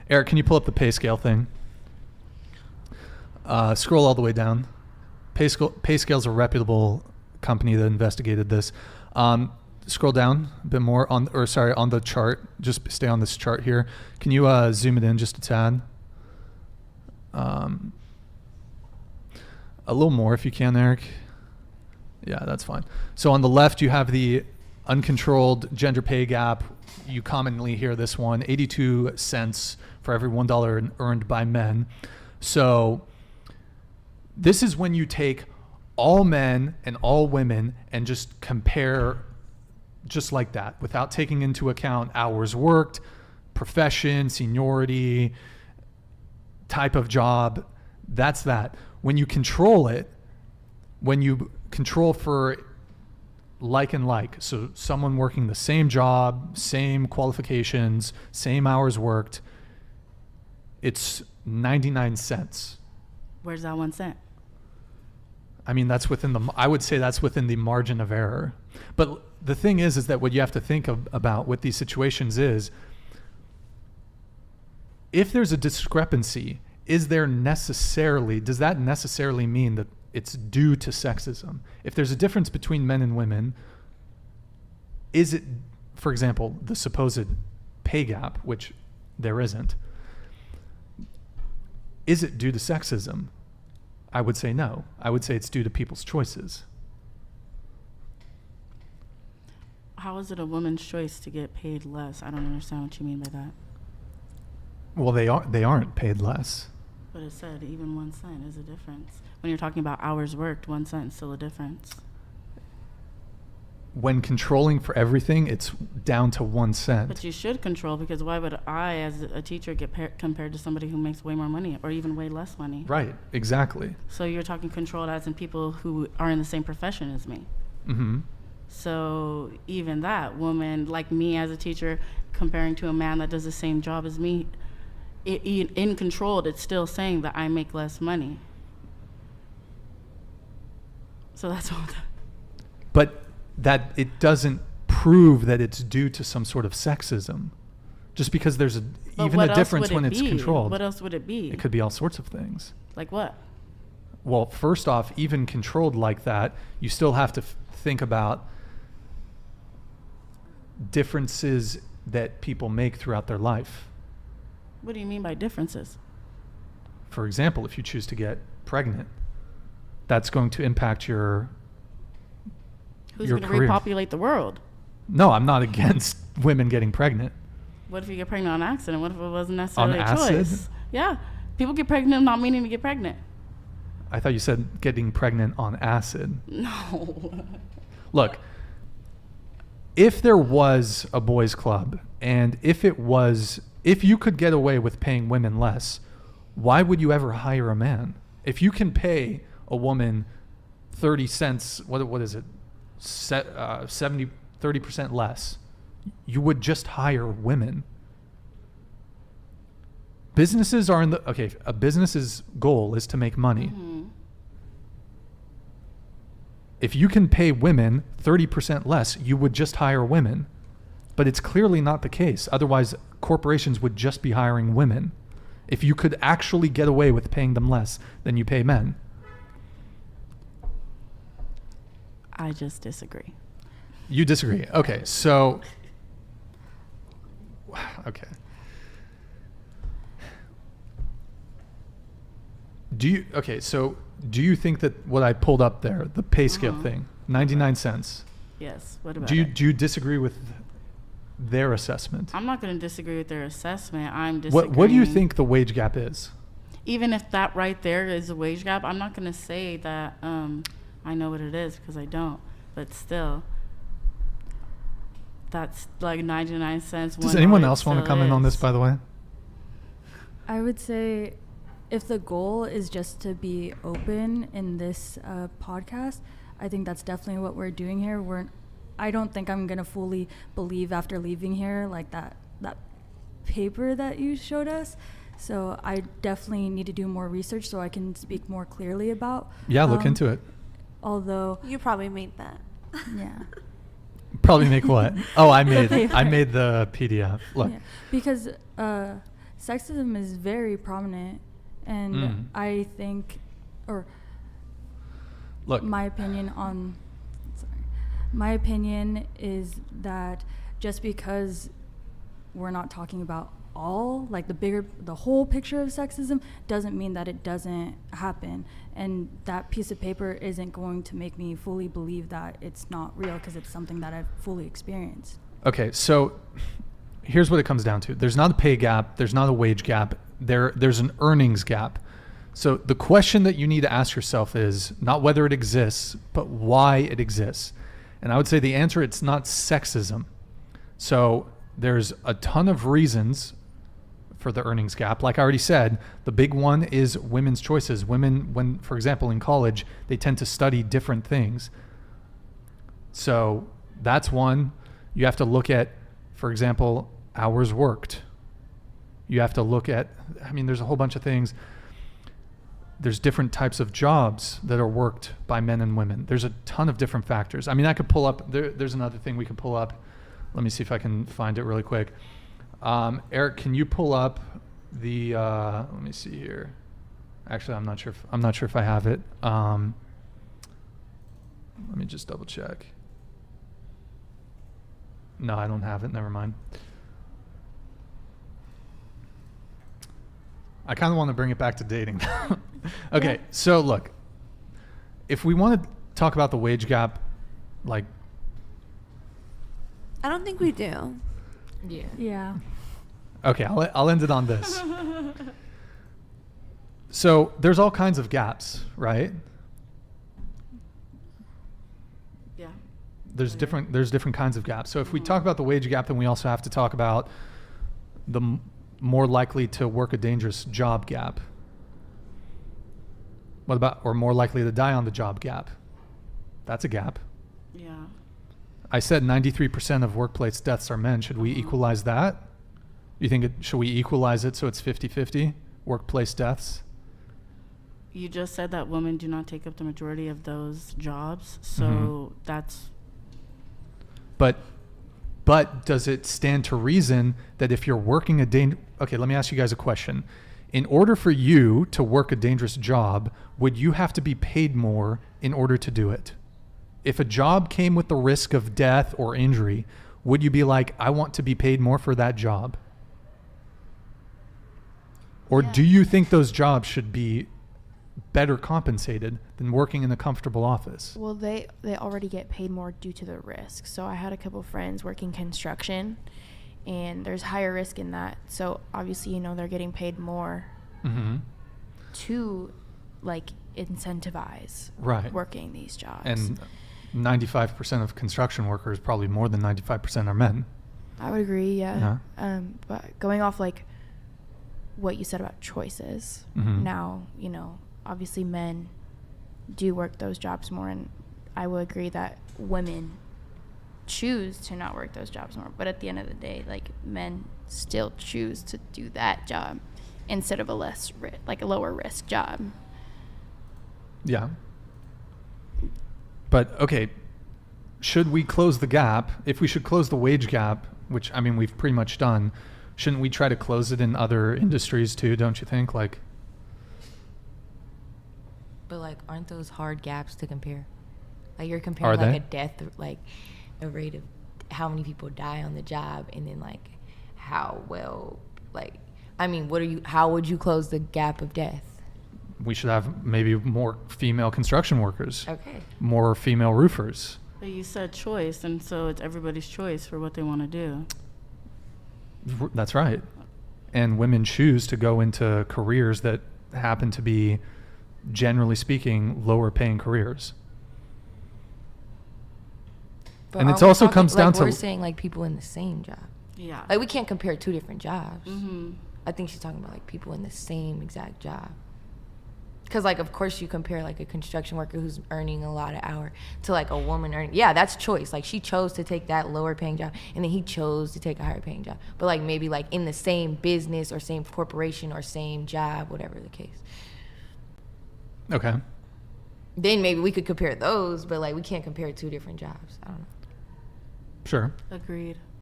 Eric, can you pull up the pay scale thing? Scroll all the way down. Pay scale is a reputable company that investigated this. Scroll down a bit more on the chart. Just stay on this chart here. Can you zoom it in just a tad? A little more if you can, Eric. Yeah, that's fine. So on the left, you have the uncontrolled gender pay gap. You commonly hear this one, 82 cents for every $1 earned by men. So this is when you take all men and all women and just compare just like that without taking into account hours worked, profession, seniority, type of job. That's that. When you control it, when you control for like and like, so someone working the same job, same qualifications, same hours worked, it's 99 cents. Where's that 1 cent? I mean, I would say that's within the margin of error. But the thing is that what you have to think about with these situations is, if there's a discrepancy, does that necessarily mean that it's due to sexism? If there's a difference between men and women, is it, for example, the supposed pay gap, which there isn't, is it due to sexism? I would say no. I would say it's due to people's choices. How is it a woman's choice to get paid less? I don't understand what you mean by that. Well, they aren't paid less. But it said even 1 cent is a difference. When you're talking about hours worked, 1 cent is still a difference. When controlling for everything, it's down to 1 cent. But you should control, because why would I, as a teacher, get compared to somebody who makes way more money or even way less money? Right, exactly. So you're talking controlled as in people who are in the same profession as me. Mm-hmm. So even that woman, like me as a teacher, comparing to a man that does the same job as me, in controlled, it's still saying that I make less money. So that's all. But that it doesn't prove that it's due to some sort of sexism. Just because there's even a difference when it's controlled. What else would it be? It could be all sorts of things. Like what? Well, first off, even controlled like that, you still have to think about differences that people make throughout their life. What do you mean by differences? For example, if you choose to get pregnant, that's going to impact your Who's going to repopulate the world? No, I'm not against women getting pregnant. What if you get pregnant on accident? What if it wasn't necessarily on a acid? choice? Yeah. People get pregnant not meaning to get pregnant. I thought you said getting pregnant on acid. No. Look, if there was a boys' club, and if you could get away with paying women less, why would you ever hire a man? If you can pay a woman 30 cents, what is it? 30% less, you would just hire women. Businesses are a business's goal is to make money. Mm-hmm. If you can pay women 30% less, you would just hire women. But it's clearly not the case. Otherwise, corporations would just be hiring women. If you could actually get away with paying them less than you pay men. I just disagree. You disagree. Okay, so... Okay. Do you think that what I pulled up there, the pay scale thing, 99 cents? Yes. What about Do you disagree with their assessment? I'm not going to disagree with their assessment. I'm disagreeing. What do you think the wage gap is? Even if that right there is a wage gap, I'm not going to say that I know what it is, because I don't. But still, that's like 99 cents. Does anyone else want to come in on this, by the way? I would say if the goal is just to be open in this podcast, I think that's definitely what we're doing here. I don't think I'm going to fully believe after leaving here, like that paper that you showed us. So I definitely need to do more research so I can speak more clearly about. Yeah, look into it. Although you probably made that. Yeah. Probably make what? Oh, I made the PDF. Look. Yeah. Because sexism is very prominent, and I think, or Look, my opinion is that just because we're not talking about all, like the whole picture of sexism, doesn't mean that it doesn't happen. And that piece of paper isn't going to make me fully believe that it's not real, because it's something that I've fully experienced. okay, so here's what it comes down to. There's not a pay gap. There's not a wage gap. There's an earnings gap. So the question that you need to ask yourself is not whether it exists, but why it exists. And I would say the answer, it's not sexism. So there's a ton of reasons for the earnings gap. Like I already said, the big one is women's choices. Women, when, for example, in college, they tend to study different things. So that's one. You have to look at, for example, hours worked. You have to look at, I mean, there's a whole bunch of things. There's different types of jobs that are worked by men and women. There's a ton of different factors. I mean, I could pull up, there's another thing we can pull up. Let me see if I can find it really quick. Eric, can you pull up the, let me see here. Actually, I'm not sure if I have it. Let me just double check. No, I don't have it. Never mind. I kind of want to bring it back to dating. Okay, Yeah. so look, if we want to talk about the wage gap, like, I don't think we do. Yeah. okay, I'll end it on this. So there's all kinds of gaps, right? Yeah. There's different kinds of gaps. So if we talk about the wage gap, then we also have to talk about the more likely to work a dangerous job gap. What about, or more likely to die on the job gap? That's a gap. Yeah. I said 93% of workplace deaths are men. Should we equalize that? You think should we equalize it so it's 50-50 workplace deaths? You just said that women do not take up the majority of those jobs, so that's But does it stand to reason that if you're working okay, let me ask you guys a question. In order for you to work a dangerous job, would you have to be paid more in order to do it? If a job came with the risk of death or injury, would you be like, I want to be paid more for that job? Or Yeah. do you think those jobs should be better compensated than working in a comfortable office? Well, they already get paid more due to the risk. So I had a couple friends working construction, and there's higher risk in that. So obviously, you know, they're getting paid more Mm-hmm. to like incentivize Right. working these jobs. And 95% of construction workers, probably more than 95% are men. I would agree, yeah. Yeah. But going off like what you said about choices, Mhm. now, you know, obviously men do work those jobs more, and I will agree that women choose to not work those jobs more. But at the end of the day, like, men still choose to do that job instead of a lower risk job. Yeah. But okay, should we close the gap? If we should close the wage gap, which I mean we've pretty much done, shouldn't we try to close it in other industries too, don't you think? Like, But like, aren't those hard gaps to compare? Like you're comparing Are like they? a death, like a rate of how many people die on the job, and then like how well, like, I mean, how would you close the gap of death? we should have maybe more female construction workers, Okay. more female roofers. but you said choice, and so it's everybody's choice for what they want to do. That's right. And women choose to go into careers that happen to be, generally speaking, lower paying careers. But And aren't it's we also talking- comes down like, to- we're saying like people in the same job. Yeah. Like we can't compare two different jobs. Mm-hmm. I think she's talking about like people in the same exact job. Because like of course you compare like a construction worker who's earning a lot an hour to like a woman earning, yeah, that's choice. Like she chose to take that lower paying job, and then he chose to take a higher paying job. But like maybe like in the same business or same corporation or same job, whatever the case. Okay. Then maybe we could compare those, but like we can't compare two different jobs. I don't know. Sure. Agreed.